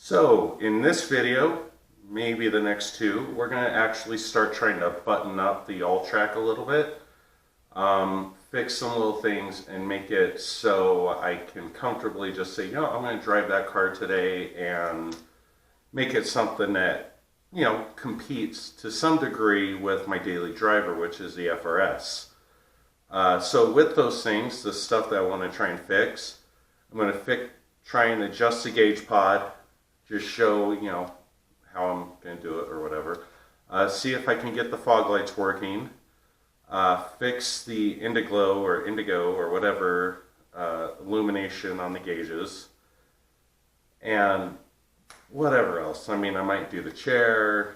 So in this video, maybe the next two, we're going to actually start trying to button up the Alltrac a little bit, fix some little things and make it so I can comfortably just say, I'm going to drive that car today and make it something that, competes to some degree with my daily driver, which is the FRS. So with those things, the stuff that I want to try and fix, I'm going to try and adjust the gauge pod, just show, how I'm going to do it or whatever. See if I can get the fog lights working. Fix the indigo or whatever illumination on the gauges. And whatever else. I might do the chair.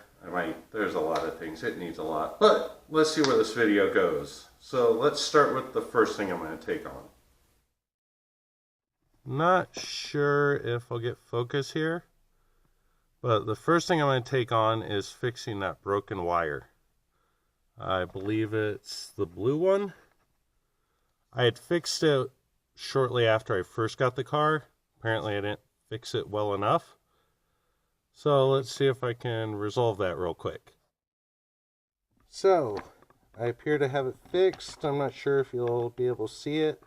There's a lot of things. It needs a lot. But let's see where this video goes. So let's start with the first thing I'm going to take on. Not sure if I'll get focus here. But the first thing I'm going to take on is fixing that broken wire. I believe it's the blue one. I had fixed it shortly after I first got the car. Apparently I didn't fix it well enough. So let's see if I can resolve that real quick. So I appear to have it fixed. I'm not sure if you'll be able to see it.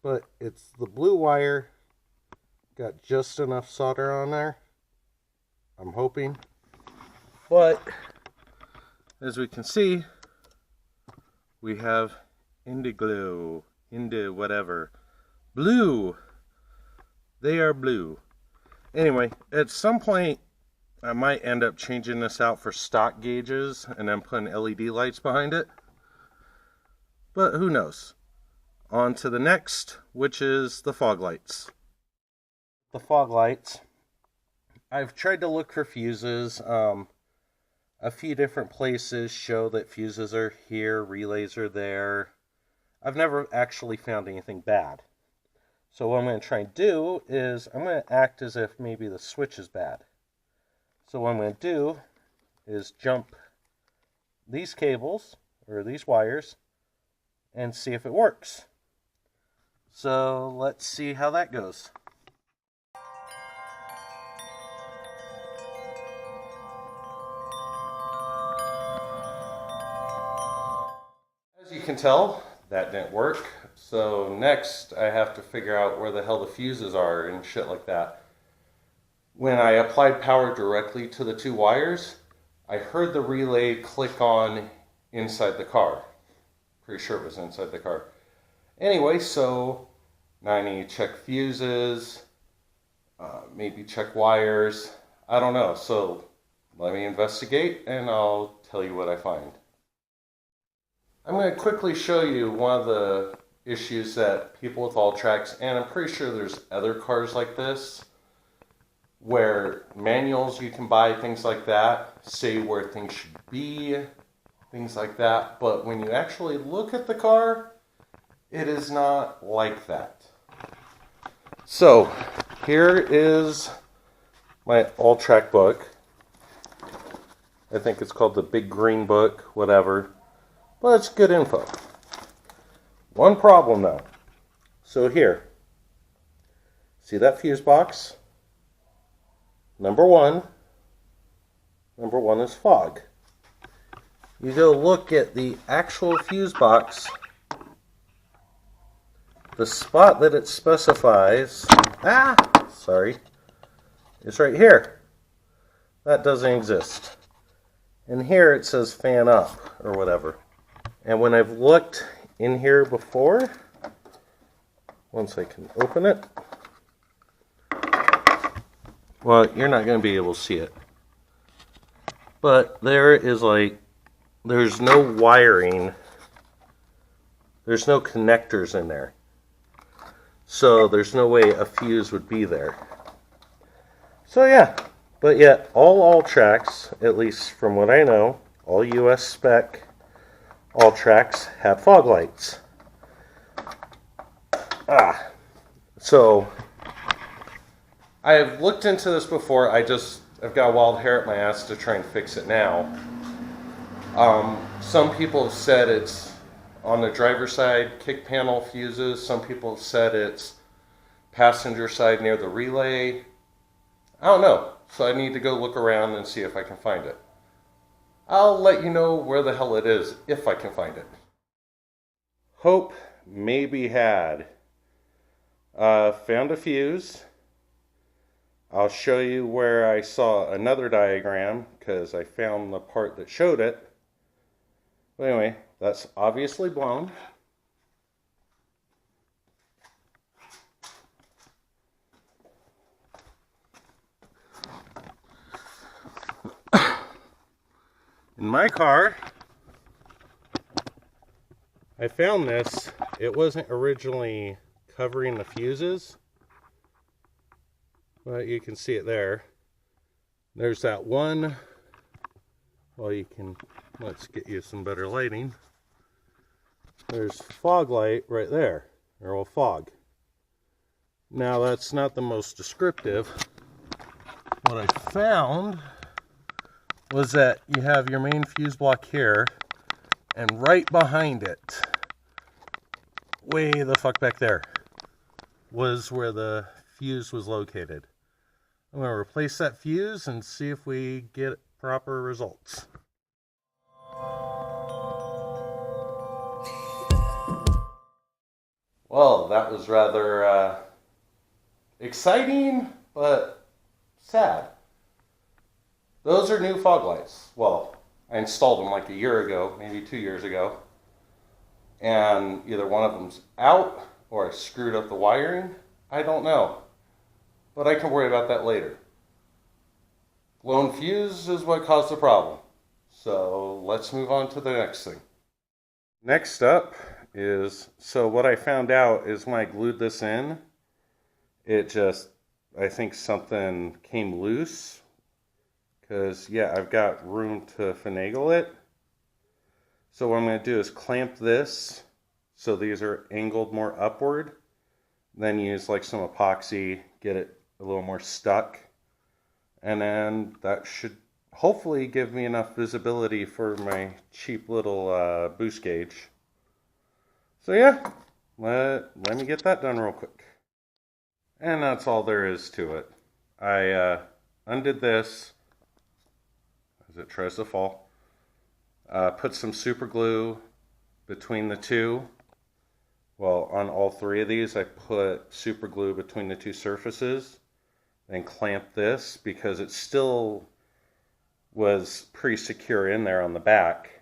But it's the blue wire. Got just enough solder on there. I'm hoping. But as we can see, we have indigo, whatever. Blue. They are blue. Anyway, at some point, I might end up changing this out for stock gauges and then putting LED lights behind it. But who knows? On to the next, which is the fog lights. The fog lights. I've tried to look for fuses. A few different places show that fuses are here, relays are there. I've never actually found anything bad. So what I'm going to try and do is I'm going to act as if maybe the switch is bad. So what I'm going to do is jump these cables, or these wires, and see if it works. So let's see how that goes. As you can tell, that didn't work. So next I have to figure out where the hell the fuses are and shit like that. When I applied power directly to the two wires, I heard the relay click on inside the car. Pretty sure it was inside the car. Anyway, so now I need to check fuses, maybe check wires. I don't know. So let me investigate and I'll tell you what I find. I'm going to quickly show you one of the issues that people with Alltracs, and I'm pretty sure there's other cars like this, where manuals you can buy, things like that, say where things should be, things like that. But when you actually look at the car, it is not like that. So here is my Alltrac book. I think it's called the Big Green Book, whatever. But it's good info. One problem though. So here, see that fuse box? Number one is fog. You go look at the actual fuse box. The spot that it specifies, is right here. That doesn't exist. And here it says fan up or whatever. And when I've looked in here before, once I can open it, well, you're not going to be able to see it. But there is there's no wiring, there's no connectors in there. So there's no way a fuse would be there. So yeah, but yet all Alltracs, at least from what I know, all US spec Alltracs have fog lights. So I have looked into this before. I've got a wild hair at my ass to try and fix it now. Some people have said it's on the driver's side, kick panel fuses. Some people have said it's passenger side near the relay. I don't know. So I need to go look around and see if I can find it. I'll let you know where the hell it is if I can find it. Hope may be had. Found a fuse. I'll show you where I saw another diagram because I found the part that showed it. But anyway, that's obviously blown. In my car, I found this. It wasn't originally covering the fuses, but you can see it there. There's that one, well, let's get you some better lighting. There's fog light right there, or well, fog. Now that's not the most descriptive. What I found was that you have your main fuse block here, and right behind it, way the fuck back there, was where the fuse was located. I'm going to replace that fuse and see if we get proper results. Well, that was rather exciting, but sad. Those are new fog lights. Well, I installed them like a year ago, maybe 2 years ago. And either one of them's out or I screwed up the wiring. I don't know. But I can worry about that later. Blown fuse is what caused the problem. So let's move on to the next thing. Next up is, so what I found out is when I glued this in, it just, I think something came loose. Because, yeah, I've got room to finagle it. So what I'm going to do is clamp this so these are angled more upward. Then use like some epoxy, get it a little more stuck. And then that should hopefully give me enough visibility for my cheap little boost gauge. So yeah, let me get that done real quick. And that's all there is to it. I undid this as it tries to fall. Put some super glue between the two. Well, on all three of these, I put super glue between the two surfaces. Then clamp this because it still was pretty secure in there on the back.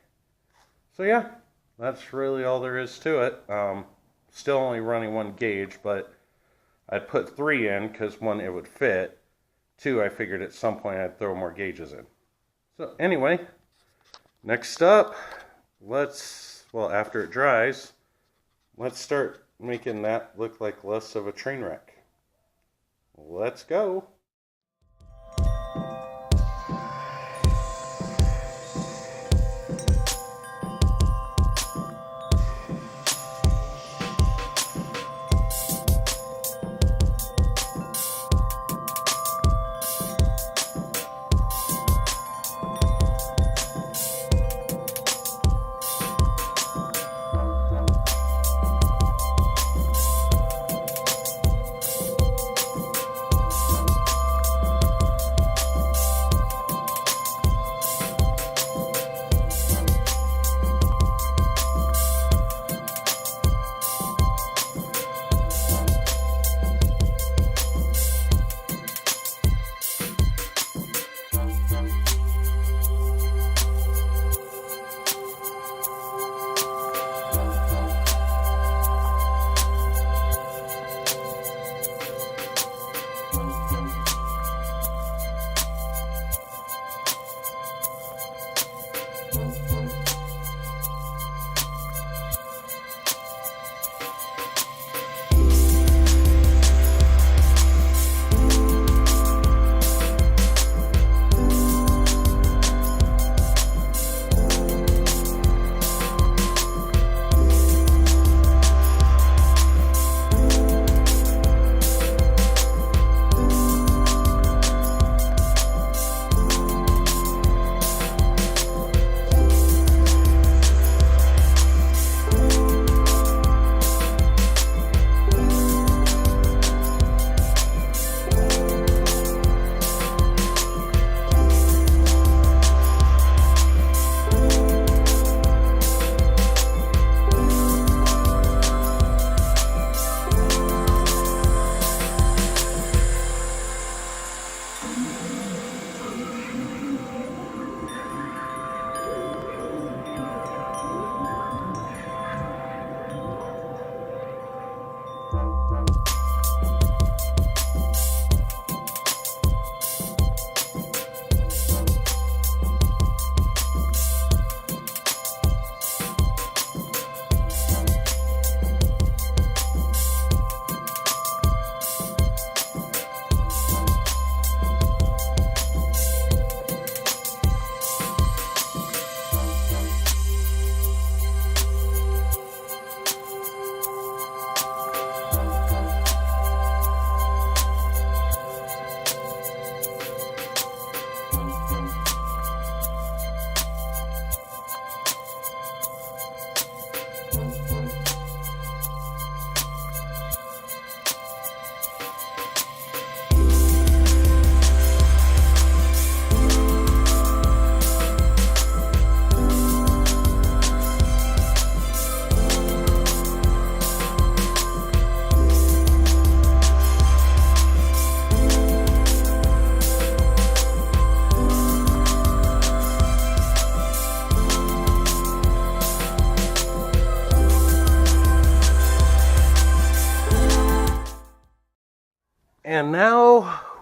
So yeah, that's really all there is to it. Still only running one gauge, but I put 3 in because 1, it would fit. 2, I figured at some point I'd throw more gauges in. So anyway, next up, after it dries, let's start making that look like less of a train wreck. Let's go.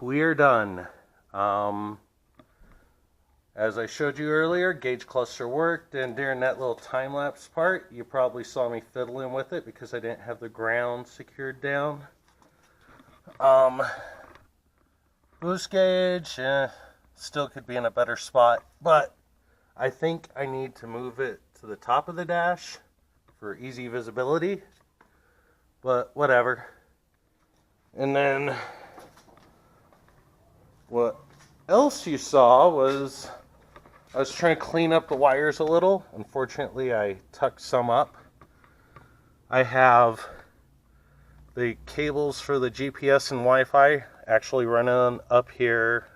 we are done. As I showed you earlier, gauge cluster worked, and during that little time-lapse part, you probably saw me fiddling with it because I didn't have the ground secured down. Boost gauge, still could be in a better spot, but I think I need to move it to the top of the dash for easy visibility, but whatever. And then what else you saw was I was trying to clean up the wires a little. Unfortunately, I tucked some up. I have the cables for the GPS and Wi-Fi actually running up here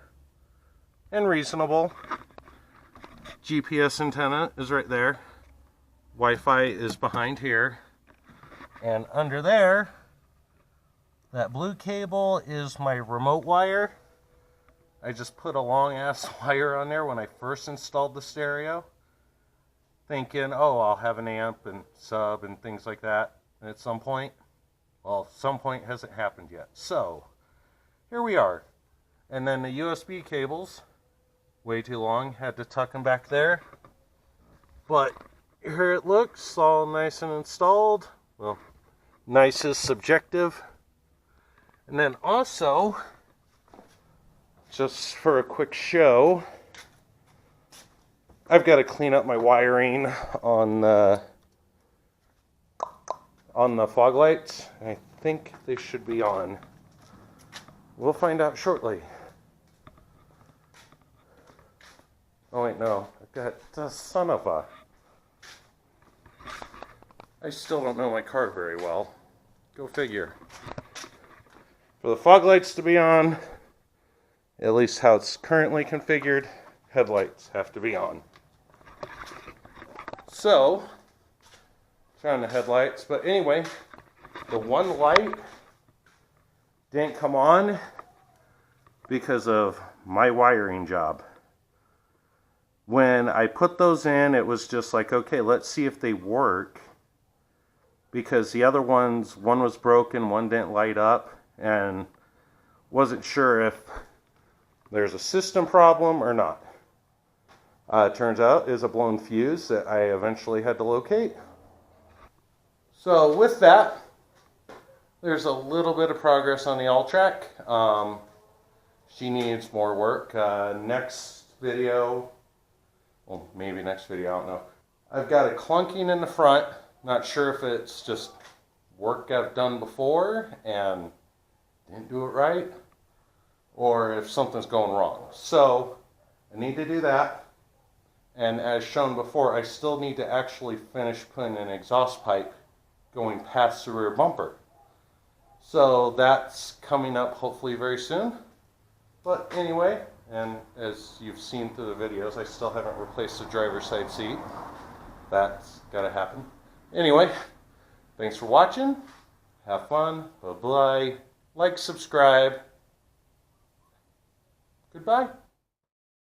in Reassemble. GPS antenna is right there. Wi-Fi is behind here. And under there, that blue cable is my remote wire. I just put a long ass wire on there when I first installed the stereo, thinking, oh, I'll have an amp and sub and things like that at some point. Well, some point hasn't happened yet. So, here we are. And then the USB cables, way too long, had to tuck them back there. But here it looks, all nice and installed. Well, nice is subjective. And then also, just for a quick show, I've got to clean up my wiring on the fog lights. I think they should be on. We'll find out shortly. Oh wait, no. I've got the son of a... I still don't know my car very well. Go figure. For the fog lights to be on, at least how it's currently configured, headlights have to be on. So, turn on the headlights. But anyway, the one light didn't come on because of my wiring job. When I put those in, it was just like, okay, let's see if they work. Because the other ones, one was broken, one didn't light up, and wasn't sure if there's a system problem or not. It turns out is a blown fuse that I eventually had to locate. So with that, there's a little bit of progress on the Alltrac. She needs more work. Next video, well, maybe next video, I don't know. I've got a clunking in the front. Not sure if it's just work I've done before and didn't do it right, or if something's going wrong. So I need to do that. And as shown before, I still need to actually finish putting an exhaust pipe going past the rear bumper. So that's coming up hopefully very soon. But anyway, and as you've seen through the videos, I still haven't replaced the driver's side seat. That's got to happen. Anyway, thanks for watching. Have fun. Bye-bye. Like, subscribe. Goodbye.